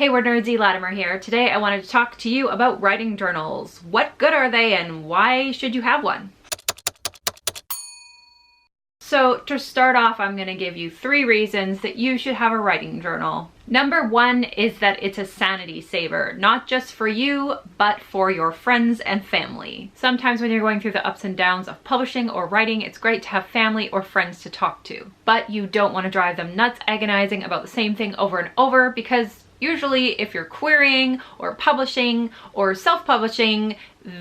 Hey WordNerds, Latimer here. Today I wanted to talk to you about writing journals. What good are they and why should you have one? So to start off, I'm going to give you 3 reasons that you should have a writing journal. Number 1 is that it's a sanity saver, not just for you, but for your friends and family. Sometimes when you're going through the ups and downs of publishing or writing, it's great to have family or friends to talk to. But you don't want to drive them nuts agonizing about the same thing over and over, because usually if you're querying or publishing or self-publishing,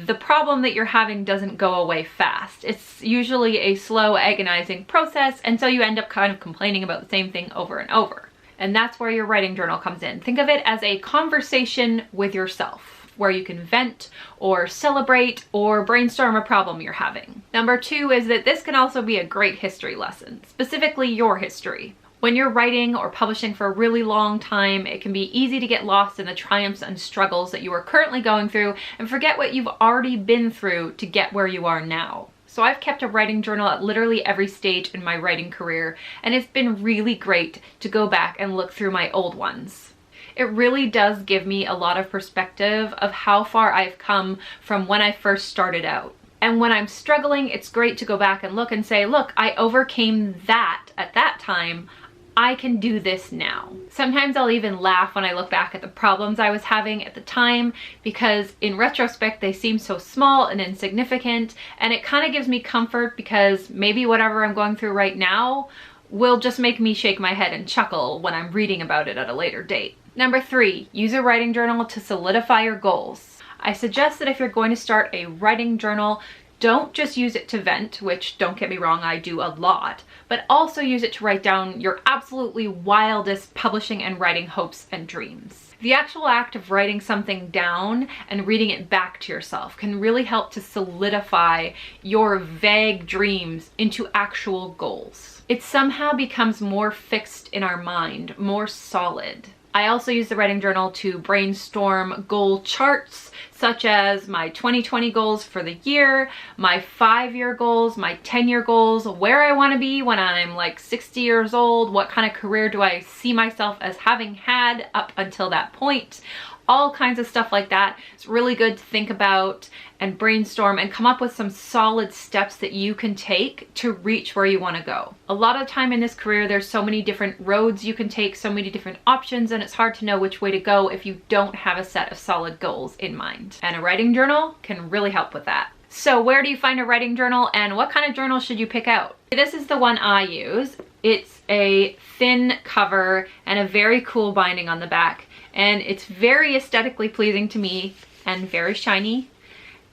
the problem that you're having doesn't go away fast. It's usually a slow, agonizing process, and so you end up kind of complaining about the same thing over and over. And that's where your writing journal comes in. Think of it as a conversation with yourself, where you can vent or celebrate or brainstorm a problem you're having. Number 2 is that this can also be a great history lesson, specifically your history. When you're writing or publishing for a really long time, it can be easy to get lost in the triumphs and struggles that you are currently going through and forget what you've already been through to get where you are now. So I've kept a writing journal at literally every stage in my writing career, and it's been really great to go back and look through my old ones. It really does give me a lot of perspective of how far I've come from when I first started out. And when I'm struggling, it's great to go back and look and say, look, I overcame that at that time. I can do this now. Sometimes I'll even laugh when I look back at the problems I was having at the time, because in retrospect they seem so small and insignificant, and it kind of gives me comfort because maybe whatever I'm going through right now will just make me shake my head and chuckle when I'm reading about it at a later date. Number 3, use a writing journal to solidify your goals. I suggest that if you're going to start a writing journal, don't just use it to vent, which, don't get me wrong, I do a lot, but also use it to write down your absolutely wildest publishing and writing hopes and dreams. The actual act of writing something down and reading it back to yourself can really help to solidify your vague dreams into actual goals. It somehow becomes more fixed in our mind, more solid. I also use the writing journal to brainstorm goal charts, such as my 2020 goals for the year, my 5-year goals, my 10-year goals, where I want to be when I'm like 60 years old, what kind of career do I see myself as having had up until that point. All kinds of stuff like that. It's really good to think about and brainstorm and come up with some solid steps that you can take to reach where you want to go. A lot of time in this career, there's so many different roads you can take, so many different options, and it's hard to know which way to go if you don't have a set of solid goals in mind. And a writing journal can really help with that. So where do you find a writing journal, and what kind of journal should you pick out? This is the one I use. It's a thin cover and a very cool binding on the back. And it's very aesthetically pleasing to me and very shiny.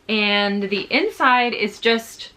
And the inside is just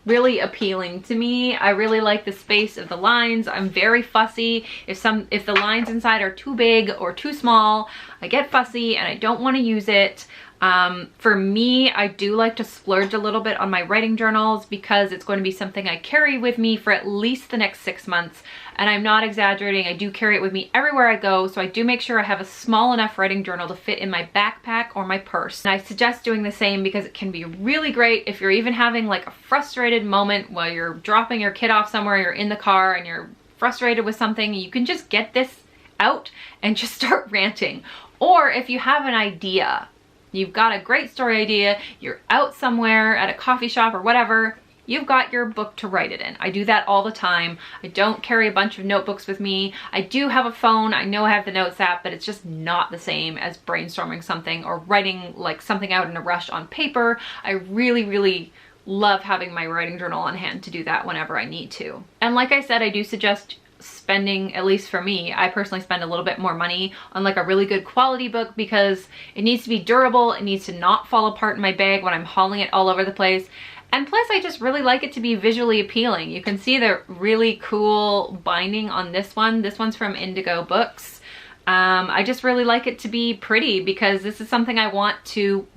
really appealing to me. I really like the space of the lines. I'm very fussy. If the lines inside are too big or too small, I get fussy and I don't want to use it. For me, I do like to splurge a little bit on my writing journals because it's going to be something I carry with me for at least the next 6 months. And I'm not exaggerating, I do carry it with me everywhere I go, so I do make sure I have a small enough writing journal to fit in my backpack or my purse. And I suggest doing the same because it can be really great if you're even having like a frustrated moment while you're dropping your kid off somewhere, you're in the car and you're frustrated with something, you can just get this out and just start ranting. Or if you have an idea, you've got a great story idea, you're out somewhere at a coffee shop or whatever, you've got your book to write it in. I do that all the time. I don't carry a bunch of notebooks with me. I do have a phone. I know I have the Notes app, but it's just not the same as brainstorming something or writing like something out in a rush on paper. I really, really love having my writing journal on hand to do that whenever I need to. And like I said, I do suggest spending, at least for me, I personally spend a little bit more money on like a really good quality book because it needs to be durable. It needs to not fall apart in my bag when I'm hauling it all over the place. And plus, I just really like it to be visually appealing. You can see the really cool binding on this one. This one's from Indigo Books. I just really like it to be pretty because this is something I want to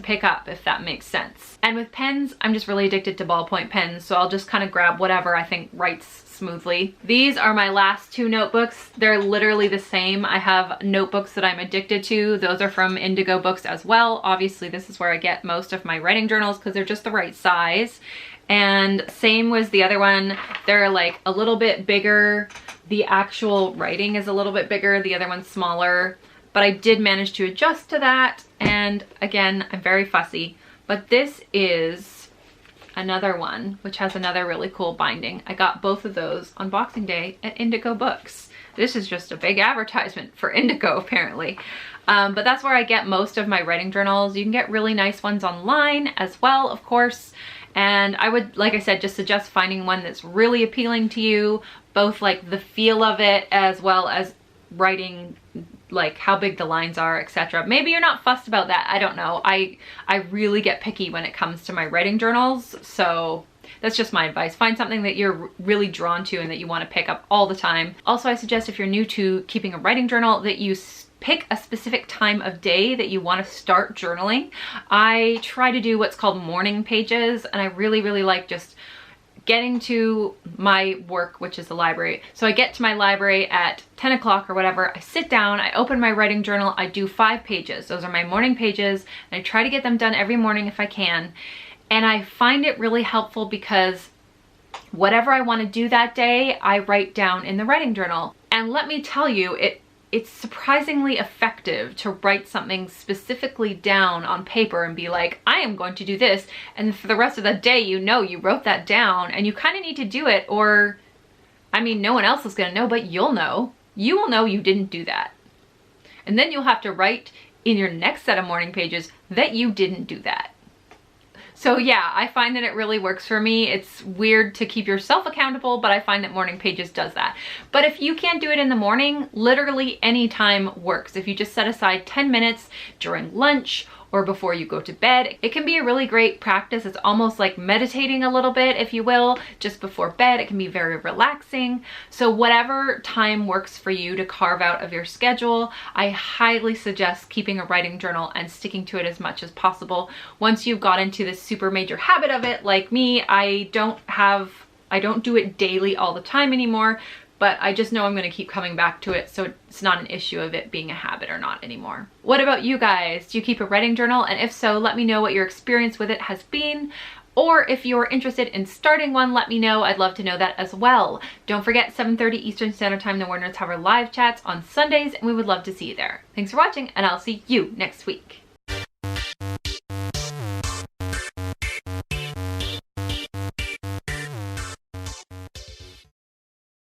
pick up, if that makes sense. And with pens, I'm just really addicted to ballpoint pens, so I'll just kind of grab whatever I think writes smoothly. These are my last 2 notebooks. They're literally the same. I have notebooks that I'm addicted to. Those are from Indigo Books as well. Obviously, this is where I get most of my writing journals because they're just the right size. And same was the other one. They're like a little bit bigger. The actual writing is a little bit bigger. The other one's smaller. but I did manage to adjust to that. And again, I'm very fussy, but this is another one, which has another really cool binding. I got both of those on Boxing Day at Indigo Books. This is just a big advertisement for Indigo, apparently. But that's where I get most of my writing journals. You can get really nice ones online as well, of course. And I would, like I said, just suggest finding one that's really appealing to you, both like the feel of it as well as writing, like how big the lines are, etc. Maybe you're not fussed about that. I don't know. I really get picky when it comes to my writing journals. So that's just my advice. Find something that you're really drawn to and that you want to pick up all the time. Also, I suggest if you're new to keeping a writing journal that you pick a specific time of day that you want to start journaling. I try to do what's called morning pages, and I really, really like just getting to my work, which is the library. So I get to my library at 10 o'clock or whatever, I sit down, I open my writing journal, I do 5 pages. Those are my morning pages, and I try to get them done every morning if I can. And I find it really helpful because whatever I want to do that day, I write down in the writing journal. And let me tell you, it's surprisingly effective to write something specifically down on paper and be like, I am going to do this. And for the rest of the day, you know you wrote that down, and you kind of need to do it, or, I mean, no one else is going to know, but you'll know. You will know you didn't do that. And then you'll have to write in your next set of morning pages that you didn't do that. So yeah, I find that it really works for me. It's weird to keep yourself accountable, but I find that morning pages does that. But if you can't do it in the morning, literally any time works. If you just set aside 10 minutes during lunch or before you go to bed, it can be a really great practice. It's almost like meditating a little bit, if you will, just before bed. It can be very relaxing. So whatever time works for you to carve out of your schedule, I highly suggest keeping a writing journal and sticking to it as much as possible. Once you've got into this super major habit of it, like me, I don't do it daily all the time anymore, but I just know I'm going to keep coming back to it, so it's not an issue of it being a habit or not anymore. What about you guys? Do you keep a writing journal? And if so, let me know what your experience with it has been. Or if you're interested in starting one, let me know. I'd love to know that as well. Don't forget, 7:30 Eastern Standard Time, the WordNerds have our live chats on Sundays, and we would love to see you there. Thanks for watching, and I'll see you next week.